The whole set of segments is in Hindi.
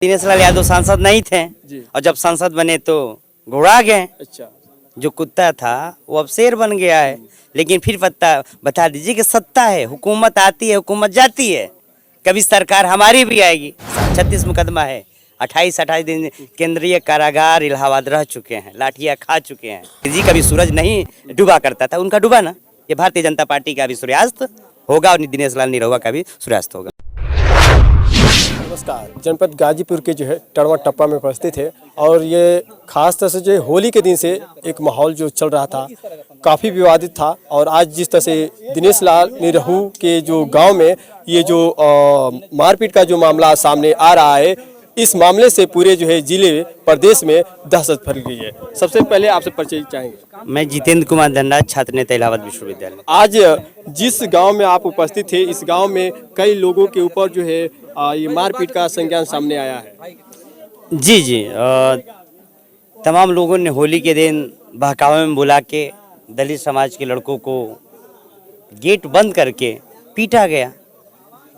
दिनेश लाल यादव सांसद नहीं थे जी। और जब सांसद बने तो घोड़ा गए। अच्छा। जो कुत्ता था वो अब शेर बन गया है। लेकिन फिर बता दीजिए कि सत्ता है, हुकूमत आती है, हुकूमत जाती है, कभी सरकार हमारी भी आएगी। 36 मुकदमा है, 28 दिन केंद्रीय कारागार इलाहाबाद रह चुके हैं, लाठियां खा चुके हैं। जी कभी सूरज नहीं डूबा करता था, उनका डूबा ना। ये भारतीय जनता पार्टी का भी सूर्यास्त होगा और दिनेश लाल निरहुआ का भी सूर्यास्त होगा। नमस्कार। जनपद गाजीपुर के जो है टड़वा टप्पा में उपस्थित है और ये खास तरह से जो है होली के दिन से एक माहौल जो चल रहा था काफ़ी विवादित था। और आज जिस तरह से दिनेश लाल निरहू के जो गांव में ये जो मारपीट का जो मामला सामने आ रहा है, इस मामले से पूरे जो है जिले प्रदेश में दहशत फैल गई है। सबसे पहले आपसे परिचय चाहेंगे। मैं जितेंद्र कुमार धनराज, छात्र नेता इलाहाबाद विश्वविद्यालय। आज जिस गांव में आप उपस्थित थे, इस गांव में कई लोगों के ऊपर जो है ये मारपीट का संज्ञान सामने आया है। जी तमाम लोगों ने होली के दिन बहकावे में बुला के दलित समाज के लड़कों को गेट बंद करके पीटा गया,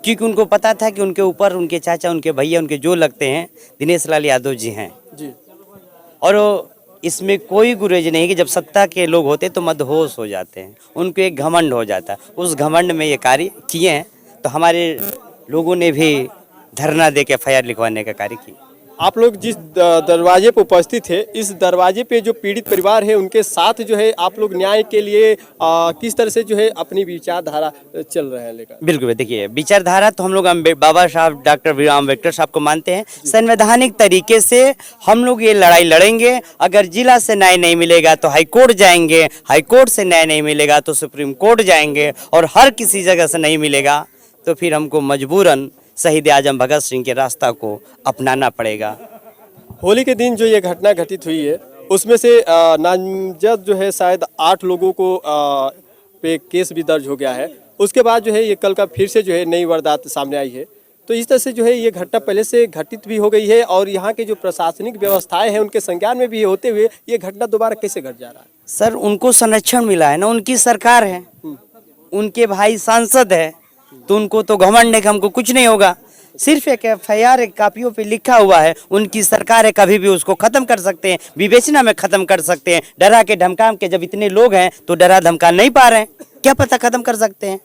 क्योंकि उनको पता था कि उनके ऊपर उनके चाचा, उनके भैया, उनके जो लगते हैं दिनेश लाल यादव जी हैं जी। और इसमें कोई गुरेज नहीं कि जब सत्ता के लोग होते तो मदहोश हो जाते हैं, उनको एक घमंड हो जाता है। उस घमंड में ये कार्य किए हैं, तो हमारे लोगों ने भी धरना दे के FIR लिखवाने का कार्य किया। आप लोग जिस दरवाजे पर उपस्थित है, इस दरवाजे पे जो पीड़ित परिवार है उनके साथ जो है आप लोग न्याय के लिए किस तरह से जो है अपनी विचारधारा चल रहे हैं लेकर? बिल्कुल, देखिए विचारधारा तो हम लोग बाबा साहब डॉक्टर भीमराव अम्बेडकर साहब को मानते हैं। संवैधानिक तरीके से हम लोग ये लड़ाई लड़ेंगे। अगर जिला से न्याय नहीं मिलेगा तो हाई कोर्ट जाएंगे, हाई कोर्ट से न्याय नहीं मिलेगा तो सुप्रीम कोर्ट जाएंगे, और हर किसी जगह से नहीं मिलेगा तो फिर हमको मजबूरन शहीद आजम भगत सिंह के रास्ता को अपनाना पड़ेगा। होली के दिन जो ये घटना घटित हुई है, उसमें से नामजद जो है शायद 8 लोगों को पे केस भी दर्ज हो गया है। उसके बाद जो है ये कल का फिर से जो है नई वारदात सामने आई है। तो इस तरह से जो है ये घटना पहले से घटित भी हो गई है और यहाँ के जो प्रशासनिक व्यवस्थाएं हैं उनके संज्ञान में भी होते हुए ये घटना दोबारा कैसे घट जा रहा है? सर, उनको संरक्षण मिला है ना, उनकी सरकार है, उनके भाई सांसद है, तो उनको तो घमंड है कि हमको कुछ नहीं होगा। सिर्फ एक FIR एक कापियों पे लिखा हुआ है, उनकी सरकार है, कभी भी उसको खत्म कर सकते हैं, विवेचना में खत्म कर सकते हैं। डरा के धमका के, जब इतने लोग हैं तो डरा धमका नहीं पा रहे हैं, क्या पता खत्म कर सकते हैं।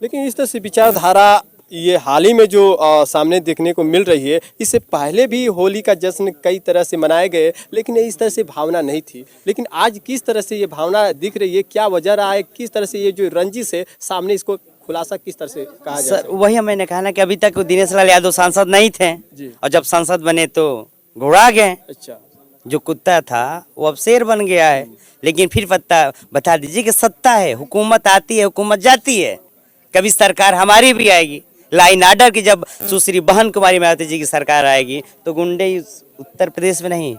लेकिन इस तरह से विचारधारा ये हाल ही में जो सामने देखने को मिल रही है, इससे पहले भी होली का जश्न कई तरह से मनाए गए, लेकिन इस तरह से भावना नहीं थी। लेकिन आज किस तरह से ये भावना दिख रही है, क्या वजह रहा है, किस तरह से ये जो रंजिश है सामने, इसको खुलासा किस तरह से कहा जाए? सर, वही मैंने कहा ना कि अभी तक दिनेश लाल यादव सांसद नहीं थे जी। और जब सांसद बने तो घोड़ा गए। अच्छा। जो कुत्ता था वो अब शेर बन गया है। लेकिन फिर बता दीजिए कि सत्ता है, हुकूमत आती है, हुकूमत जाती है, कभी सरकार हमारी भी आएगी। लाइन आर्डर की जब सुश्री बहन कुमारी मायावती जी की सरकार आएगी तो गुंडे उत्तर प्रदेश में नहीं,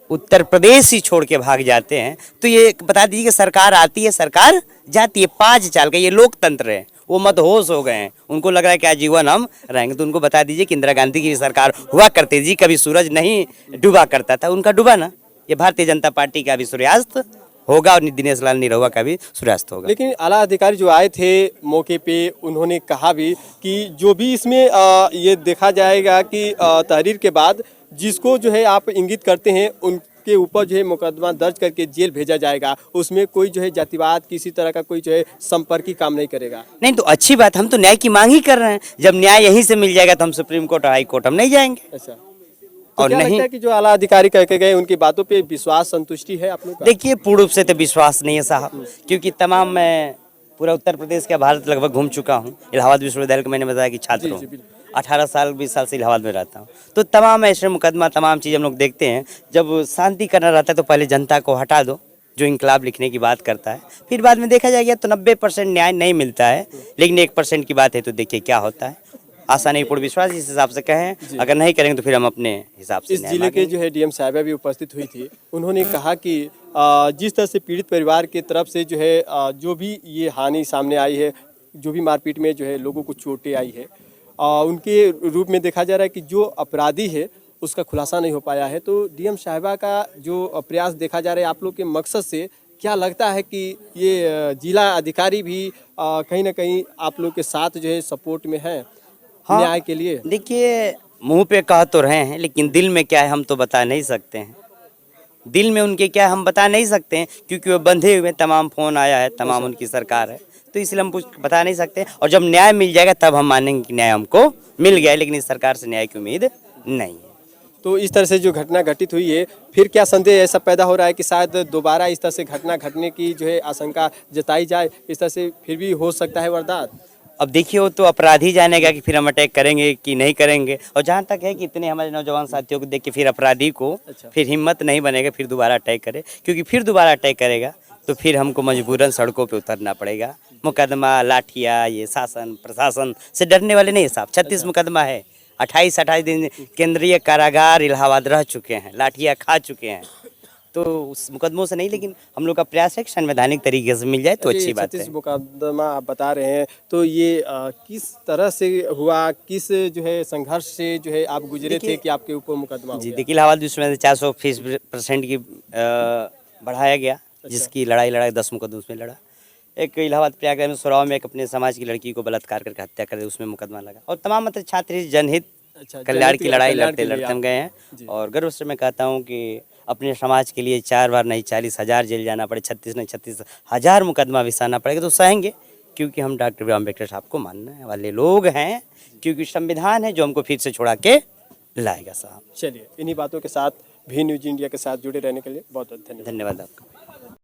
उत्तर प्रदेश ही छोड़ के भाग जाते हैं। तो ये बता दीजिए कि सरकार आती है, सरकार जाती है, 5 चाल का ये लोकतंत्र है। वो मदहोश हो गए हैं, उनको लग रहा है कि आजीवन हम रहेंगे। तो उनको बता दीजिए कि इंदिरा गांधी की सरकार हुआ करती जी, कभी सूरज नहीं डूबा करता था, उनका डूबा ना। ये भारतीय जनता पार्टी का भी सूर्यास्त होगा और दिनेश लाल निरहुआ का भी सूर्यास्त होगा। लेकिन आला अधिकारी जो आए थे मौके पे, उन्होंने कहा भी कि जो भी इसमें ये देखा जाएगा कि तहरीर के बाद जिसको जो है आप इंगित करते हैं उनके ऊपर जो है मुकदमा दर्ज करके जेल भेजा जाएगा। उसमें कोई जो है जातिवाद किसी तरह का कोई जो है संपर्की काम नहीं करेगा। नहीं तो अच्छी बात, हम तो न्याय की मांग ही कर रहे हैं। जब न्याय यहीं से मिल जाएगा तो हम सुप्रीम कोर्ट और हाई कोर्ट हम नहीं जाएंगे। अच्छा। तो क्या नहीं लगता है कि जो आला अधिकारी कह के गए उनकी बातों पे विश्वास संतुष्टि है आप लोग का? देखिए, पूर्ण रूप से तो विश्वास नहीं है साहब, क्योंकि तमाम मैं पूरा उत्तर प्रदेश का भारत लगभग घूम चुका हूँ। इलाहाबाद विश्वविद्यालय का मैंने बताया कि छात्र हूँ, 18 साल 20 साल से इलाहाबाद में रहता हूँ। तो तमाम ऐसे मुकदमा, तमाम चीज़ हम लोग देखते हैं। जब शांति करना रहता है तो पहले जनता को हटा दो जो इंकलाब लिखने की बात करता है, फिर बाद में देखा जाएगा। तो 90% न्याय नहीं मिलता है, लेकिन 1% की बात है तो देखिए क्या होता है। आशा नहीं, पूर्ण विश्वास इस हिसाब से कहें। अगर नहीं करेंगे तो फिर हम अपने हिसाब से। इस जिले के जो है DM साहिबा भी उपस्थित हुई थी। उन्होंने कहा कि जिस तरह से पीड़ित परिवार की तरफ से जो है जो भी ये हानि सामने आई है, जो भी मारपीट में जो है लोगों को चोटें आई है, उनके रूप में देखा जा रहा है कि जो अपराधी है उसका खुलासा नहीं हो पाया है। तो DM साहिबा का जो प्रयास देखा जा रहा है आप लोग के मकसद से, क्या लगता है कि ये जिला अधिकारी भी कहीं ना कहीं आप लोग के साथ जो है सपोर्ट में है न्याय के लिए? देखिए, मुंह पे कह तो रहे हैं, लेकिन दिल में क्या है हम तो बता नहीं सकते हैं। दिल में उनके क्या है हम बता नहीं सकते हैं, क्योंकि वो बंधे हुए हैं, तमाम फोन आया है, तमाम उनकी सरकार है, तो इसलिए हम कुछ बता नहीं सकते। और जब न्याय मिल जाएगा तब हम मानेंगे कि न्याय हमको मिल गया है, लेकिन इस सरकार से न्याय की उम्मीद नहीं है। तो इस तरह से जो घटना घटित हुई है, फिर क्या संदेह ऐसा पैदा हो रहा है कि शायद दोबारा इस तरह से घटना घटने की जो है आशंका जताई जाए, इस तरह से फिर भी हो सकता है वारदात? अब देखिए वो तो अपराधी जानेगा कि फिर हम अटैक करेंगे कि नहीं करेंगे। और जहाँ तक है कि इतने हमारे नौजवान साथियों को देख के फिर अपराधी को अच्छा। फिर हिम्मत नहीं बनेगा फिर दोबारा अटैक करे, क्योंकि फिर दोबारा अटैक करेगा तो फिर हमको मजबूरन सड़कों पे उतरना पड़ेगा। मुकदमा, लाठिया, ये शासन प्रशासन से डरने वाले नहीं साहब। 36 मुकदमा है, 28 दिन केंद्रीय कारागार इलाहाबाद रह चुके हैं, लाठियाँ खा चुके हैं, तो उस मुकदमों से नहीं, लेकिन हम लोग का प्रयास है कि संवैधानिक तरीके से मिल जाए तो अच्छी बात है। 36 मुकदमा आप बता रहे हैं, तो ये किस तरह से हुआ, किस जो है संघर्ष से जो है आप गुजरे थे कि आपके ऊपर मुकदमा हो जी गया? देखिए, इलाहाबाद विश्वविद्यालय 400% की बढ़ाया गया, जिसकी लड़ाई 10 मुकदमे उसमें लड़ा। एक इलाहाबाद प्रयागराज में सोराव में एक अपने समाज की लड़की को बलात्कार करके हत्या कर दी, उसमें मुकदमा लगा। और तमाम मतलब छात्र जनहित अच्छा, कल्याण की लड़ाई कल्याण लड़ते के लिए लड़ते हम आप- गए हैं। जी। और गर्व से मैं कहता हूँ कि अपने समाज के लिए 4 बार नहीं 40,000 जेल जाना पड़े, 36 नहीं 36,000 मुकदमा विसाना पड़ेगा तो सहेंगे, क्योंकि हम डॉक्टर बी आम्बेडकर साहब को मानने वाले लोग हैं, क्योंकि संविधान है जो हमको फिर से छुड़ा के लाएगा साहब। चलिए, इन्हीं बातों के साथ भी न्यूज इंडिया के साथ जुड़े रहने के लिए बहुत बहुत धन्यवाद। धन्यवाद आपका।